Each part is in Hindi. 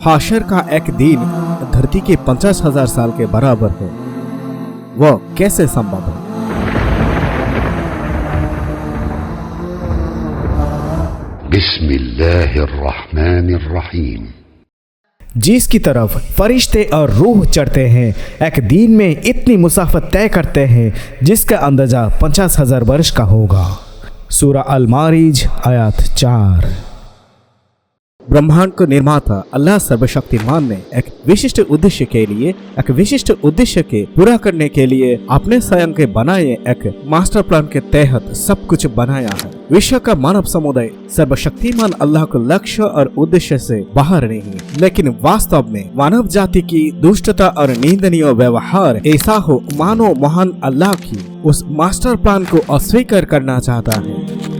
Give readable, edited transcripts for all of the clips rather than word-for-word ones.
हाशर का एक दिन धरती के 50,000 साल के बराबर है। वह कैसे संभव है? बिस्मिल्लाहिर्रहमानिर्रहीम। जिसकी तरफ फरिश्ते और रूह चढ़ते हैं, एक दिन में इतनी मुसाफत तय करते हैं जिसका अंदाजा 50,000 वर्ष का होगा। सूरा अल-मारिज आयत 4। ब्रह्मांड का निर्माता अल्लाह सर्वशक्तिमान ने एक विशिष्ट उद्देश्य के पूरा करने के लिए अपने स्वयं के बनाए एक मास्टर प्लान के तहत सब कुछ बनाया है। विश्व का मानव समुदाय सर्वशक्तिमान अल्लाह के लक्ष्य और उद्देश्य से बाहर नहीं, लेकिन वास्तव में मानव जाति की दुष्टता और निंदनीय व्यवहार ऐसा हो मानो महान अल्लाह की उस मास्टर प्लान को अस्वीकार करना चाहता है।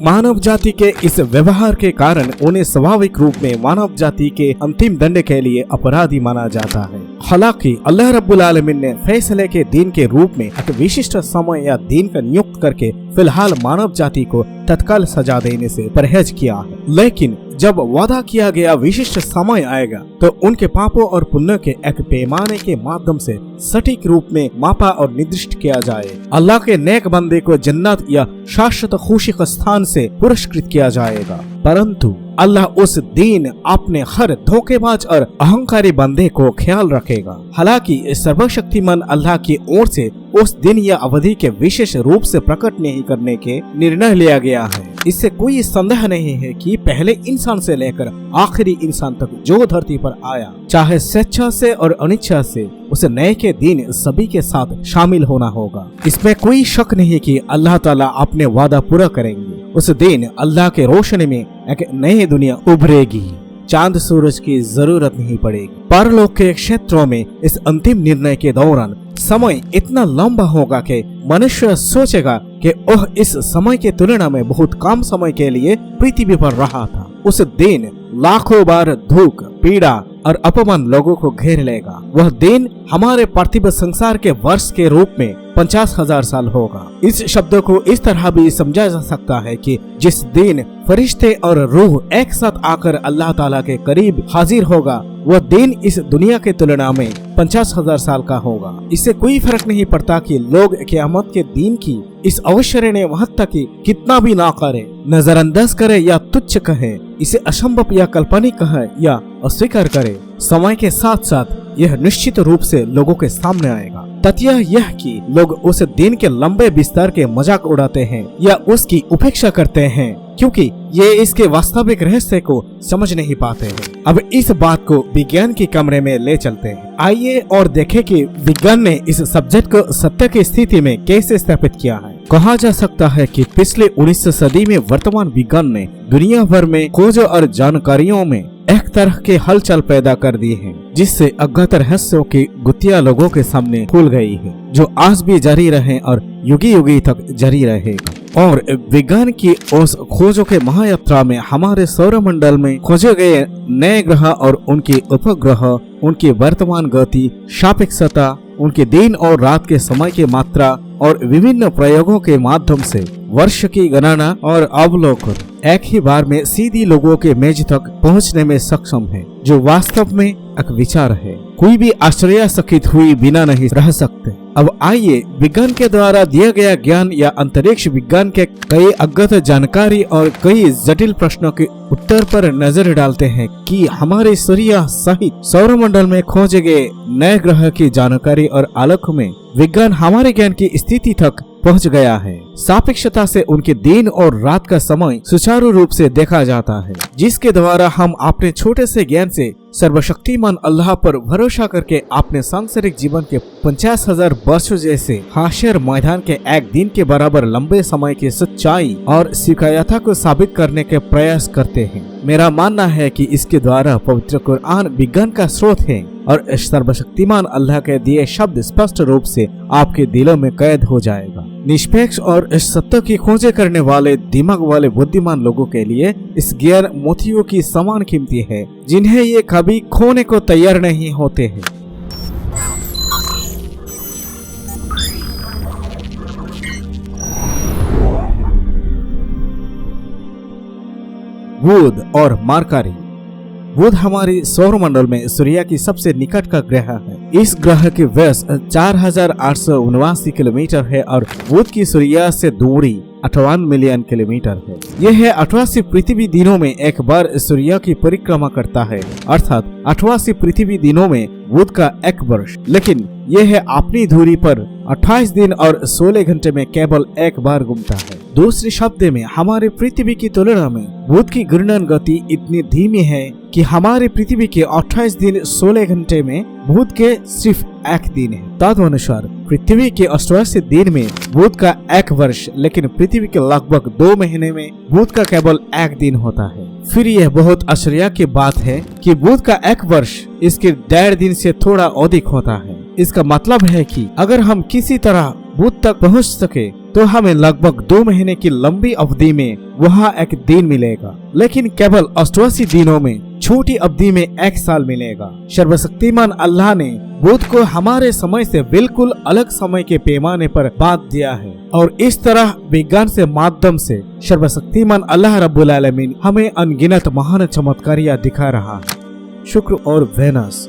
मानव जाति के इस व्यवहार के कारण उन्हें स्वाभाविक रूप में मानव जाति के अंतिम दंड के लिए अपराधी माना जाता है। हालांकि अल्लाह रब्बुल आलमीन ने फैसले के दिन के रूप में एक विशिष्ट समय या दिन का नियुक्त करके फिलहाल मानव जाति को तत्काल सजा देने से परहेज किया है, लेकिन जब वादा किया गया विशिष्ट समय आएगा तो उनके पापों और पुण्य के एक पैमाने के माध्यम से सटीक रूप में मापा और निर्दिष्ट किया जाए। अल्लाह के नेक बंदे को जन्नत या शाश्वत खुशी का स्थान से पुरस्कृत किया जाएगा, परंतु अल्लाह उस दिन अपने हर धोखेबाज और अहंकारी बंदे को ख्याल रखेगा। हालांकि सर्वशक्तिमान अल्लाह की ओर से उस दिन या अवधि के विशेष रूप से प्रकट नहीं करने के निर्णय लिया गया है। इससे कोई संदेह नहीं है कि पहले इंसान से लेकर आखिरी इंसान तक जो धरती पर आया, चाहे स्वेच्छा से और अनिच्छा से, उसे नए के दिन सभी के साथ शामिल होना होगा। इसमें कोई शक नहीं कि अल्लाह ताला अपने वादा पूरा करेंगे। उस दिन अल्लाह के रोशनी में एक नई दुनिया उभरेगी, चांद सूरज की जरूरत नहीं पड़ेगी। परलोक के क्षेत्रों में इस अंतिम निर्णय के दौरान समय इतना लंबा होगा कि मनुष्य सोचेगा कि ओह, इस समय के तुलना में बहुत कम समय के लिए पृथ्वी पर रहा था। उस दिन लाखों बार दुख, पीड़ा और अपमान लोगों को घेर लेगा। वह दिन हमारे पार्थिव संसार के वर्ष के रूप में 50,000 साल होगा। इस शब्द को इस तरह भी समझा जा सकता है कि जिस दिन फरिश्ते और रूह एक साथ आकर अल्लाह ताला के करीब हाजिर होगा, वह दिन इस दुनिया के तुलना में 50,000 साल का होगा। इससे कोई फर्क नहीं पड़ता कि लोग क़यामत के दिन की इस अवसरणीय महत्ता की कितना भी ना करे, नजरअंदाज करे या तुच्छ कहे, इसे असंभव या काल्पनिक कहे या अस्वीकार करे, समय के साथ साथ यह निश्चित रूप से लोगों के सामने आएगा। तथ्य यह कि लोग उस दिन के लंबे विस्तार के मजाक उड़ाते हैं या उसकी उपेक्षा करते हैं क्योंकि ये इसके वास्तविक रहस्य को समझ नहीं पाते हैं। अब इस बात को विज्ञान के कमरे में ले चलते हैं। आइए और देखें कि विज्ञान ने इस सब्जेक्ट को सत्य की स्थिति में कैसे स्थापित किया है। कहा जा सकता है कि पिछले 19वीं सदी में वर्तमान विज्ञान ने दुनिया भर में खोज और जानकारियों में एक तरह के हलचल पैदा कर दी है, जिससे अज्ञात रहस्यों की गुत्थियां लोगों के सामने खुल गई है, जो आज भी जारी रहे और युगी युगी तक जारी रहेगा। और विज्ञान की उस खोजों के महायात्रा में हमारे सौरमंडल में खोजे गए नए ग्रह और उनके उपग्रह, उनकी वर्तमान गति, सापेक्षता, उनके दिन और रात के समय की मात्रा और विभिन्न प्रयोगों के माध्यम से वर्ष की गणना और अवलोकन एक ही बार में सीधी लोगों के मेज तक पहुंचने में सक्षम है, जो वास्तव में एक विचार है। कोई भी आश्चर्यचकित हुई बिना नहीं रह सकते। अब आइए विज्ञान के द्वारा दिया गया ज्ञान या अंतरिक्ष विज्ञान के कई अज्ञात जानकारी और कई जटिल प्रश्नों के उत्तर पर नजर डालते हैं कि हमारे सूर्य सहित सौरमंडल में खोजे गए नए ग्रह की जानकारी और आलोक में विज्ञान हमारे ज्ञान की स्थिति तक पहुंच गया है। सापेक्षता से उनके दिन और रात का समय सुचारू रूप से देखा जाता है, जिसके द्वारा हम अपने छोटे से ज्ञान से सर्वशक्तिमान अल्लाह पर भरोसा करके अपने सांसारिक जीवन के 50,000 वर्षों जैसे हाशिर मैदान के एक दिन के बराबर लंबे समय की सच्चाई और स्वीकार्यता को साबित करने के प्रयास करते हैं। मेरा मानना है कि इसके द्वारा पवित्र कुरान विज्ञान का स्रोत है और सर्वशक्तिमान अल्लाह के दिए शब्द स्पष्ट रूप से आपके दिलों में कैद हो जाएगा। निष्पक्ष और सत्य की खोजे करने वाले दिमाग वाले बुद्धिमान लोगों के लिए इस ज्ञान मोतियों की समान कीमती है, जिन्हें ये कभी खोने को तैयार नहीं होते हैं। बुध और मरकरी। बुध हमारे सौर मंडल में सूर्य की सबसे निकट का ग्रह है। इस ग्रह की व्यास 4879 किलोमीटर है और बुध की सूर्य से दूरी 58 मिलियन किलोमीटर है। यह 88 पृथ्वी दिनों में एक बार सूर्य की परिक्रमा करता है, अर्थात 88 पृथ्वी दिनों में बुध का एक वर्ष। लेकिन यह अपनी दूरी पर 28 दिन और 16 घंटे में केवल एक बार घूमता है। दूसरे शब्द में हमारे पृथ्वी की तुलना में बुध की घूर्णन गति इतनी धीमी है कि हमारे पृथ्वी के 28 दिन 16 घंटे में बुध के सिर्फ एक दिन है। तदनुसार पृथ्वी के 88 दिन में बुध का एक वर्ष, लेकिन पृथ्वी के लगभग 2 महीने में बुध का केवल एक दिन होता है। फिर यह बहुत आश्चर्य की बात है कि बुध का एक वर्ष इसके 1.5 दिन से थोड़ा अधिक होता है। इसका मतलब है कि अगर हम किसी तरह बुध तक पहुंच सके तो हमें लगभग 2 महीने की लंबी अवधि में वहाँ एक दिन मिलेगा, लेकिन केवल 88 दिनों में छोटी अवधि में 1 साल मिलेगा। सर्वशक्तिमान अल्लाह ने बुध को हमारे समय से बिल्कुल अलग समय के पैमाने पर बांध दिया है और इस तरह विज्ञान से माध्यम से सर्वशक्तिमान अल्लाह रब्बुल आलमीन हमें अनगिनत महान चमत्कारियां दिखा रहा है। शुक्र और वेनस।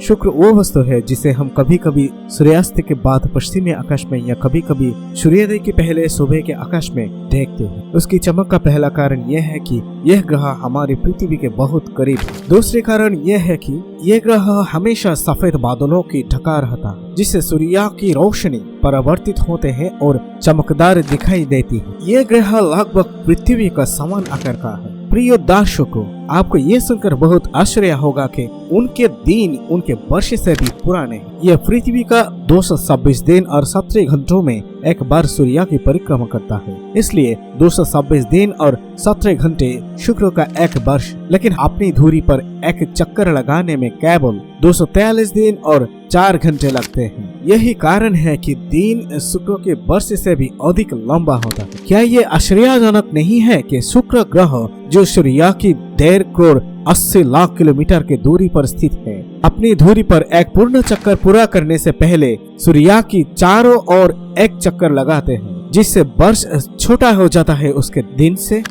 शुक्र वो वस्तु है जिसे हम कभी कभी सूर्यास्त के बाद पश्चिमी आकाश में या कभी कभी सूर्योदय के पहले सुबह के आकाश में देखते हैं। उसकी चमक का पहला कारण यह है कि यह ग्रह हमारी पृथ्वी के बहुत करीब है। दूसरे कारण यह है कि यह ग्रह हमेशा सफेद बादलों की ढका रहता है, जिससे सूर्य की रोशनी परावर्तित होते हैं और चमकदार दिखाई देती है। यह ग्रह लगभग पृथ्वी का समान आकार का है। प्रिय दर्शकों, आपको ये सुनकर बहुत आश्चर्य होगा कि उनके दिन उनके वर्ष से भी पुराने हैं। यह पृथ्वी का 226 दिन और 17 घंटों में एक बार सूर्य की परिक्रमा करता है, इसलिए 226 दिन और 17 घंटे शुक्र का एक वर्ष। लेकिन अपनी धुरी पर एक चक्कर लगाने में केवल 243 दिन और 4 घंटे लगते हैं। यही कारण है कि दिन शुक्र के वर्ष से भी अधिक लंबा होता है। क्या ये आश्चर्यजनक नहीं है कि शुक्र ग्रह जो सूर्य की 1.5 करोड़ 80 लाख किलोमीटर की दूरी पर स्थित है, अपनी धुरी पर एक पूर्ण चक्कर पूरा करने से पहले सूर्य की चारों ओर एक चक्कर लगाते हैं, जिससे वर्ष छोटा हो जाता है उसके दिन से।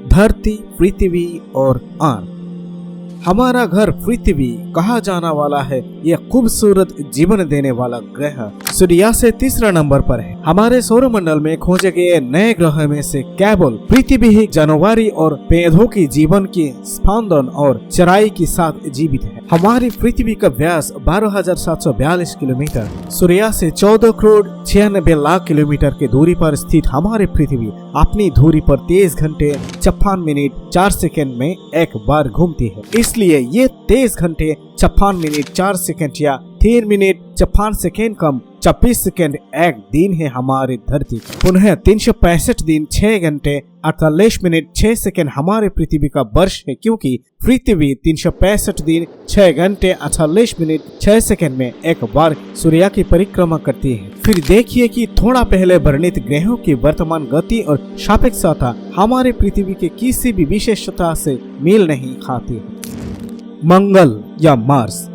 धरती, पृथ्वी और अर्थ। हमारा घर पृथ्वी कहा जाना वाला है यह खूबसूरत जीवन देने वाला ग्रह सूर्य से 3रा नंबर पर है। हमारे सौर मंडल में खोजे गए नए ग्रह में से केवल पृथ्वी ही जानवरी और पेड़ों की जीवन की स्पंदन और चराई के साथ जीवित है। हमारी पृथ्वी का व्यास 12,742 किलोमीटर, सूर्य से 14 करोड़ 96 लाख किलोमीटर की दूरी पर स्थित हमारी पृथ्वी अपनी धुरी पर 23 घंटे 56 मिनट 4 सेकंड में एक बार घूमती है। इसलिए ये 23 घंटे 56 मिनट 4 सेकंड या 3 मिनट 56 सेकंड कम 26 सेकंड एक दिन है हमारी धरती का। पुनः 365 दिन 6 घंटे 48 मिनट 6 सेकंड हमारे पृथ्वी का वर्ष है, क्योंकि पृथ्वी 365 दिन 6 घंटे 48 मिनट 6 सेकंड में एक बार सूर्य की परिक्रमा करती है। फिर देखिए कि थोड़ा पहले वर्णित ग्रहों की वर्तमान गति और सापेक्षता हमारे पृथ्वी के किसी भी विशेषता से मेल नहीं खाती है। मंगल या मार्स।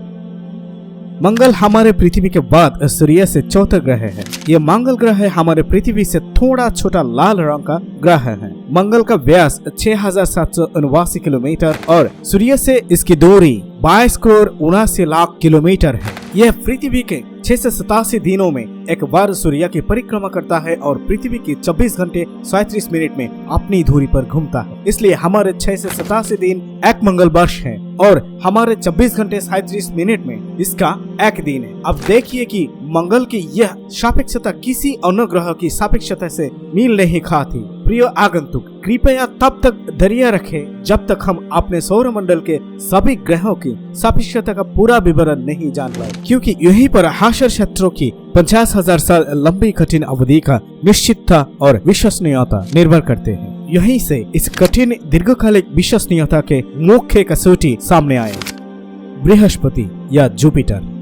मंगल हमारे पृथ्वी के बाद सूर्य से चौथा ग्रह है। यह मंगल ग्रह हमारे पृथ्वी से थोड़ा छोटा लाल रंग का ग्रह है। मंगल का व्यास 6,779 किलोमीटर और सूर्य से इसकी दूरी 22 करोड़ 79 लाख किलोमीटर है। यह पृथ्वी के 687 दिनों में एक बार सूर्य की परिक्रमा करता है और पृथ्वी की 24 घंटे 37 मिनट में अपनी धुरी पर घूमता है। इसलिए हमारे 687 दिन एक मंगल वर्ष है और हमारे 24 घंटे 37 मिनट में इसका एक दिन है। अब देखिए कि मंगल की यह सापेक्षता किसी अन्य ग्रह की सापेक्षता से मेल नहीं खाती। प्रिय आगंतुक, कृपया तब तक धैर्य रखें जब तक हम अपने सौर मंडल के सभी ग्रहों की सापेक्षता का पूरा विवरण नहीं जान पाए, क्योंकि यहीं पर हाशर क्षेत्रों की 50,000 साल लंबी कठिन अवधि का निश्चितता और विश्वसनीयता निर्भर करते हैं। यहीं से इस कठिन दीर्घकालिक विश्वसनीयता के मुख्य कसौटी सामने आए। बृहस्पति या जुपिटर।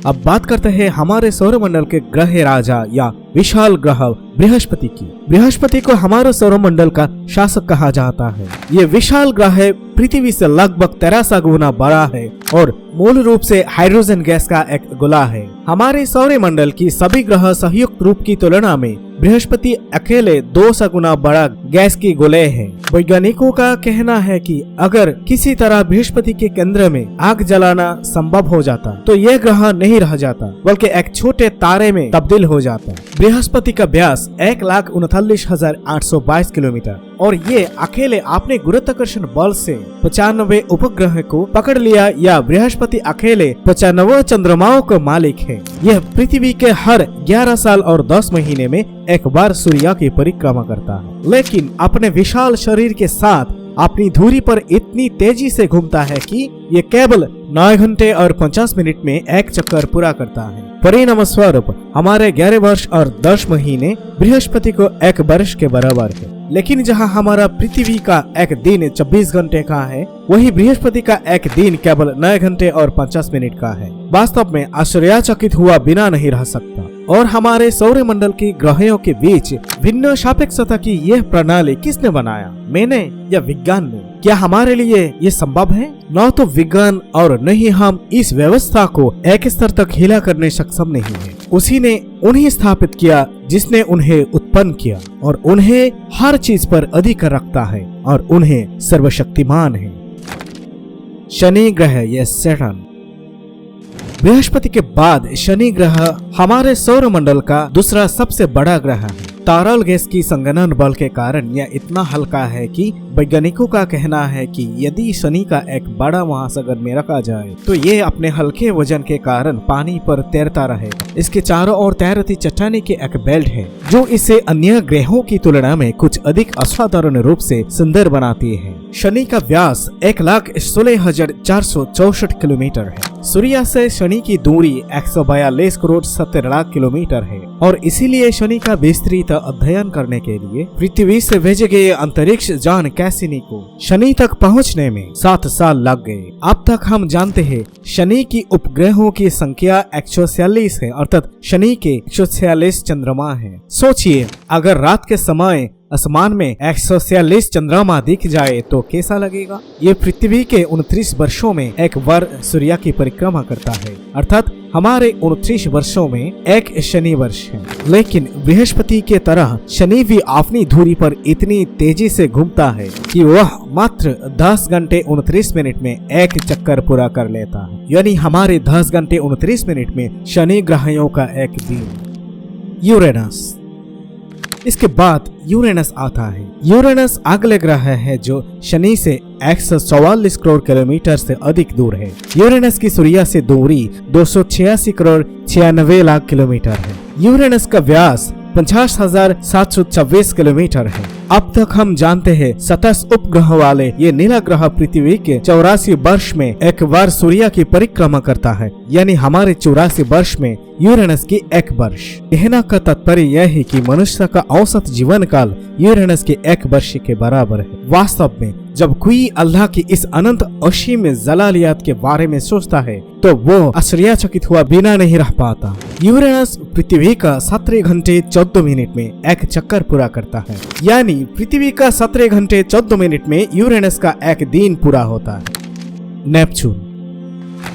अब बात करते हैं हमारे सौरमंडल के ग्रह राजा या विशाल ग्रह बृहस्पति की। बृहस्पति को हमारे सौरमंडल का शासक कहा जाता है। ये विशाल ग्रह पृथ्वी से लगभग 1300 गुना बड़ा है और मूल रूप से हाइड्रोजन गैस का एक गोला है। हमारे सौरमंडल की सभी ग्रह संयुक्त रूप की तुलना में बृहस्पति अकेले 200 गुना बड़ा गैस की गोले है। वैज्ञानिकों का कहना है कि अगर किसी तरह बृहस्पति के केंद्र में आग जलाना संभव हो जाता तो यह ग्रह नहीं रह जाता बल्कि एक छोटे तारे में तब्दील हो जाता। बृहस्पति का व्यास 1,39,822 किलोमीटर और ये अकेले अपने गुरुत्वाकर्षण बल से 95 उपग्रह को पकड़ लिया या बृहस्पति अकेले 95 चंद्रमाओं का मालिक है। यह पृथ्वी के हर 11 साल और 10 महीने में एक बार सूर्य की परिक्रमा करता है, लेकिन अपने विशाल शरीर के साथ अपनी धुरी पर इतनी तेजी से घूमता है कि ये केवल 9 घंटे और 50 मिनट में एक चक्कर पूरा करता है। परिणाम स्वरूप हमारे 11 वर्ष और 10 महीने बृहस्पति को 1 वर्ष के बराबर है। लेकिन जहां हमारा पृथ्वी का एक दिन 24 घंटे का है, वही बृहस्पति का एक दिन केवल 9 घंटे और 50 मिनट का है। वास्तव में आश्चर्यचकित हुआ बिना नहीं रह सकता। और हमारे सौरमंडल की ग्रहों के बीच भिन्न सापेक्षता की यह प्रणाली किसने बनाया, मैंने या विज्ञान ने? क्या हमारे लिए ये संभव है? न तो विज्ञान और न ही हम इस व्यवस्था को एक स्तर तक हिला करने सक्षम नहीं है। उसी ने उन्हें स्थापित किया जिसने उन्हें उत्पन्न किया और उन्हें हर चीज पर अधिकार रखता है और उन्हें सर्वशक्तिमान है। शनि ग्रह या सैटर्न। बृहस्पति के बाद शनि ग्रह हमारे सौरमंडल का दूसरा सबसे बड़ा ग्रह है। तारल गैस की संघनन बल के कारण यह इतना हल्का है कि वैज्ञानिकों का कहना है कि यदि शनि का एक बड़ा महासागर में रखा जाए तो ये अपने हल्के वजन के कारण पानी पर तैरता रहेगा। इसके चारों ओर तैरती चट्टाने की एक बेल्ट है जो इसे अन्य ग्रहों की तुलना में कुछ अधिक असाधारण रूप से सुंदर बनाती है। शनि का व्यास 1,16,464 किलोमीटर है। सूर्य से शनि की दूरी 142 करोड़ 70 लाख किलोमीटर है और इसीलिए शनि का विस्तृत अध्ययन करने के लिए पृथ्वी से भेजे गए अंतरिक्ष यान कैसिनी को शनि तक पहुंचने में 7 साल लग गए। अब तक हम जानते हैं शनि की उपग्रहों की संख्या 146 है, अर्थात शनि के 146 चंद्रमा है। सोचिए अगर रात के समय आसमान में 146 चंद्रमा दिख जाए तो कैसा लगेगा। ये पृथ्वी के 29 वर्षों में एक बार सूर्य की परिक्रमा करता है, अर्थात हमारे 29 वर्षों में एक शनि वर्ष है। लेकिन बृहस्पति के तरह शनि भी अपनी धुरी पर इतनी तेजी से घूमता है कि वह मात्र 10 घंटे 29 मिनट में एक चक्कर पूरा कर लेता है, यानी हमारे 10 घंटे 29 मिनट में शनि ग्रहों का एक दिन। यूरेनस। इसके बाद यूरेनस आता है। यूरेनस अगले ग्रह है जो शनि से 144 करोड़ किलोमीटर से अधिक दूर है। यूरेनस की सूर्य से दूरी 286 करोड़ 96 लाख किलोमीटर है। यूरेनस का व्यास 50,726 किलोमीटर है। अब तक हम जानते हैं 27 उपग्रह वाले ये नीला ग्रह पृथ्वी के 84 वर्ष में एक बार सूर्य की परिक्रमा करता है, यानी हमारे 84 वर्ष में यूरेनस की एक वर्ष। कहने का तात्पर्य यह है कि मनुष्य का औसत जीवन काल यूरेनस के 1 वर्ष के बराबर है। वास्तव में जब कोई अल्लाह की इस अनंत असीम जलालियत के बारे में सोचता है तो वो आश्चर्यचकित हुआ बिना नहीं रह पाता। यूरेनस पृथ्वी का 17 घंटे 14 मिनट में एक चक्कर पूरा करता है, यानी पृथ्वी का 17 घंटे 14 मिनट में यूरेनस का एक दिन पूरा होता है। नेपच्यून।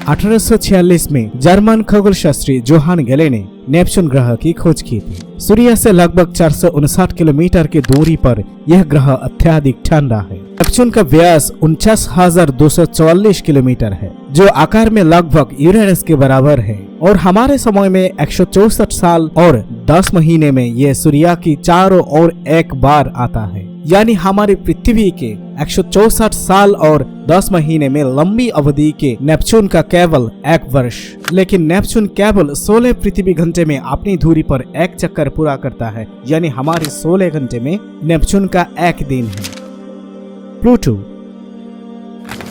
1846 में जर्मन खगोलशास्त्री जोहान गैले ने नेपच्यून ग्रह की खोज की थी। सूर्य से लगभग 459 किलोमीटर की दूरी पर यह ग्रह अत्यधिक ठंडा है। नेपच्यून का व्यास 49,244 किलोमीटर है, जो आकार में लगभग यूरेनस के बराबर है और हमारे समय में 164 साल और 10 महीने में यह सूर्य की चारों ओर एक बार आता है, यानी हमारी पृथ्वी के 164 साल और 10 महीने में लंबी अवधि के नेपच्यून का केवल 1 वर्ष। लेकिन नेपच्यून केवल 16 पृथ्वी घंटे में अपनी धुरी पर एक चक्कर पूरा करता है, यानी हमारे 16 घंटे में नेपच्यून का एक दिन है। प्लूटो।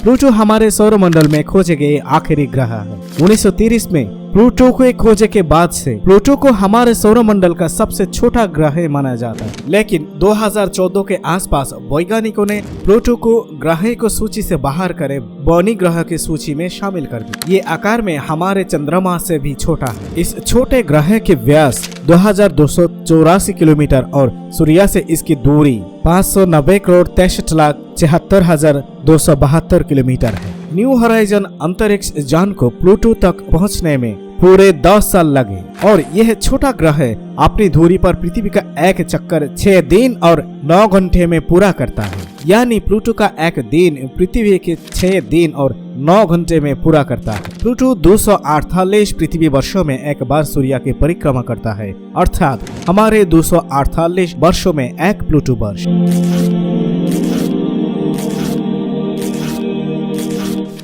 प्लूटो हमारे सौरमंडल में खोजे गए आखिरी ग्रह है। 1930 में प्लूटो को खोजे के बाद से प्लूटो को हमारे सौरमंडल का सबसे छोटा ग्रह माना जाता है, लेकिन 2014 के आसपास वैज्ञानिकों ने प्लूटो को ग्रह को सूची से बाहर करे बौनी ग्रह की सूची में शामिल कर दिया। ये आकार में हमारे चंद्रमा से भी छोटा है। इस छोटे ग्रह के व्यास 2284 किलोमीटर और सूर्य से इसकी दूरी 590 करोड़ 63,76,272 किलोमीटर है। न्यू होराइजन अंतरिक्ष यान को प्लूटो तक पहुंचने में पूरे 10 साल लगे और यह छोटा ग्रह अपनी धुरी पर पृथ्वी का एक चक्कर 6 दिन और 9 घंटे में पूरा करता है। यानी प्लूटो का एक दिन पृथ्वी के 6 दिन और 9 घंटे में पूरा करता है। प्लूटो 248 पृथ्वी वर्षों में एक बार सूर्य की परिक्रमा करता है, अर्थात हमारे 248 वर्षों में एक प्लूटो वर्ष।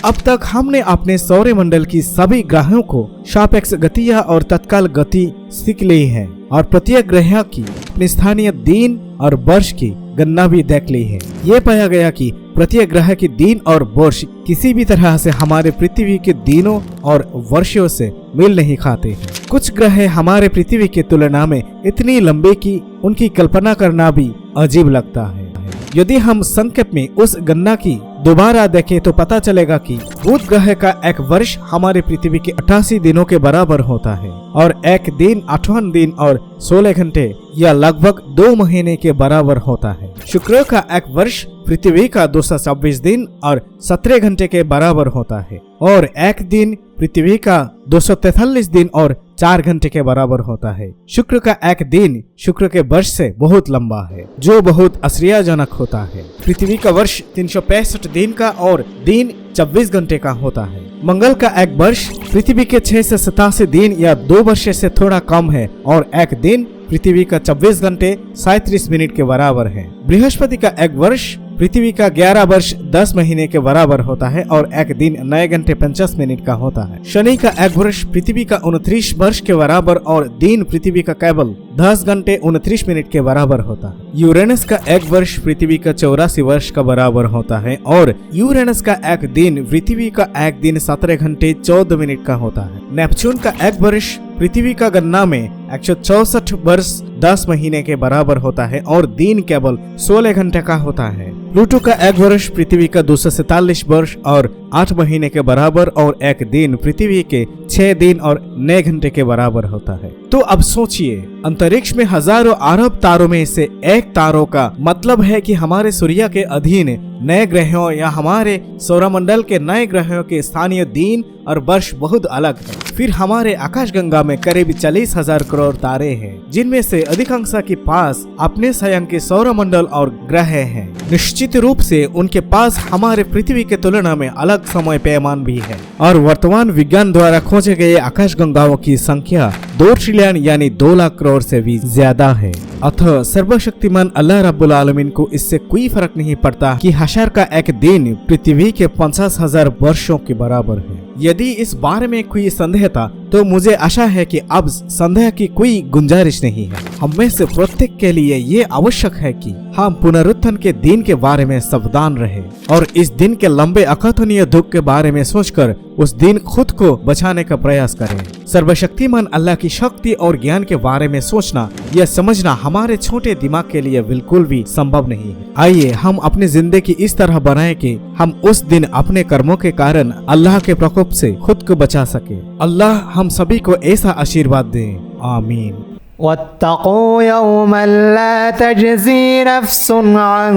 अब तक हमने अपने सौरमंडल की सभी ग्रहों को सापेक्ष गतियां और तत्काल गति सीख ली है और प्रत्येक ग्रह की अपने स्थानीय दिन और वर्ष की गणना भी देख ली है। ये पाया गया कि प्रत्येक ग्रह के दिन और वर्ष किसी भी तरह से हमारे पृथ्वी के दिनों और वर्षों से मेल नहीं खाते हैं। कुछ ग्रह हमारे पृथ्वी की तुलना में इतनी लंबे कि उनकी कल्पना करना भी अजीब लगता है। यदि हम संक्षेप में उस गणना की दोबारा देखें तो पता चलेगा कि बुध ग्रह का एक वर्ष हमारे पृथ्वी के 88 दिनों के बराबर होता है और एक दिन 58 दिन और 16 घंटे या लगभग 2 महीने के बराबर होता है। शुक्र का एक वर्ष पृथ्वी का 226 दिन और 17 घंटे के बराबर होता है और एक दिन पृथ्वी का 243 दिन और 4 घंटे के बराबर होता है। शुक्र का एक दिन शुक्र के वर्ष से बहुत लंबा है, जो बहुत आश्चर्यजनक होता है। पृथ्वी का वर्ष 365 दिन का और दिन 24 घंटे का होता है। मंगल का एक वर्ष पृथ्वी के 6 से 87 दिन या 2 वर्ष से थोड़ा कम है और एक दिन पृथ्वी का 24 घंटे 37 मिनट के बराबर है। बृहस्पति का एक वर्ष पृथ्वी का 11 वर्ष 10 महीने के बराबर होता है और एक दिन 9 घंटे 50 मिनट का होता है। शनि का एक वर्ष पृथ्वी का 29 वर्ष के बराबर और दिन पृथ्वी का केवल 10 घंटे 29 मिनट के बराबर होता है। यूरेनस का एक वर्ष पृथ्वी का 84 वर्ष का बराबर होता है और यूरेनस का एक दिन पृथ्वी का एक दिन 17 घंटे 14 मिनट का होता है। नेपच्यून का एक वर्ष पृथ्वी का गणना में 164 वर्ष 10 महीने के बराबर होता है और दिन केवल 16 घंटे का होता है। प्लूटो का एक वर्ष पृथ्वी का 247 वर्ष और 8 महीने के बराबर और एक दिन पृथ्वी के 6 दिन और 9 घंटे के बराबर होता है। तो अब सोचिए, अंतरिक्ष में हजारों अरब तारों में से एक तारों का मतलब है कि हमारे सूर्य के अधीन नए ग्रहों या हमारे सौरमंडल के नए ग्रहों के स्थानीय दिन और वर्ष बहुत अलग है। फिर हमारे आकाशगंगा में करीब 40,000 करोड़ तारे हैं, जिनमें से अधिकांश के पास अपने स्वयं के सौरमंडल और ग्रह हैं। निश्चित रूप से उनके पास हमारे पृथ्वी के तुलना में अलग समय पैमान भी है और वर्तमान विज्ञान द्वारा खोजे गए आकाशगंगाओं की संख्या 2 ट्रिलियन यानी 2 लाख करोड़ से भी ज्यादा है। अतः सर्वशक्तिमान अल्लाह रब्बुल आलमीन को इससे कोई फर्क नहीं पड़ता कि हशर का एक दिन पृथ्वी के 50,000 वर्षों के बराबर है। यदि इस बारे में कोई संदेह था तो मुझे आशा है कि अब संदेह की कोई गुंजाइश नहीं है। हम में से प्रत्येक के लिए ये आवश्यक है कि हम पुनरुत्थान के दिन के बारे में सावधान रहें और इस दिन के लंबे अकथनीय दुख के बारे में सोचकर उस दिन खुद को बचाने का प्रयास करें। सर्वशक्तिमान अल्लाह की शक्ति और ज्ञान के बारे में सोचना या समझना हमारे छोटे दिमाग के लिए बिल्कुल भी संभव नहीं है। आइए हम अपनी जिंदगी इस तरह बनाएं कि हम उस दिन अपने कर्मों के कारण अल्लाह के प्रकोप से खुद को बचा सके। अल्लाह हम सभी को ऐसा आशीर्वाद दे, आमीन। वत्तक़ू यौमन ला तजज़ी नफ्सुन अन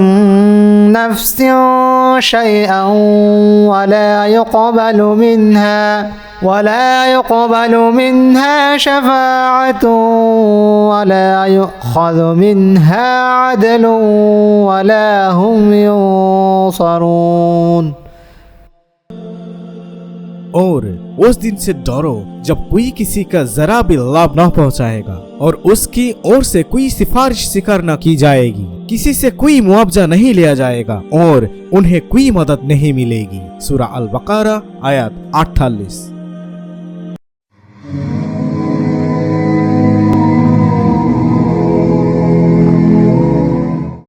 नफ्सिन शैअन वला युक़बलु मिन्हा शफ़ाअतुन वला युअख़ज़ु मिन्हा अदलुन वला हुम युंसरून। और उस दिन से डरो जब कोई किसी का जरा भी लाभ न पहुंचाएगा और उसकी ओर से कोई सिफारिश स्वीकार न की जाएगी, किसी से कोई मुआवजा नहीं लिया जाएगा और उन्हें कोई मदद नहीं मिलेगी। सूरह अल बकरा आयत 48।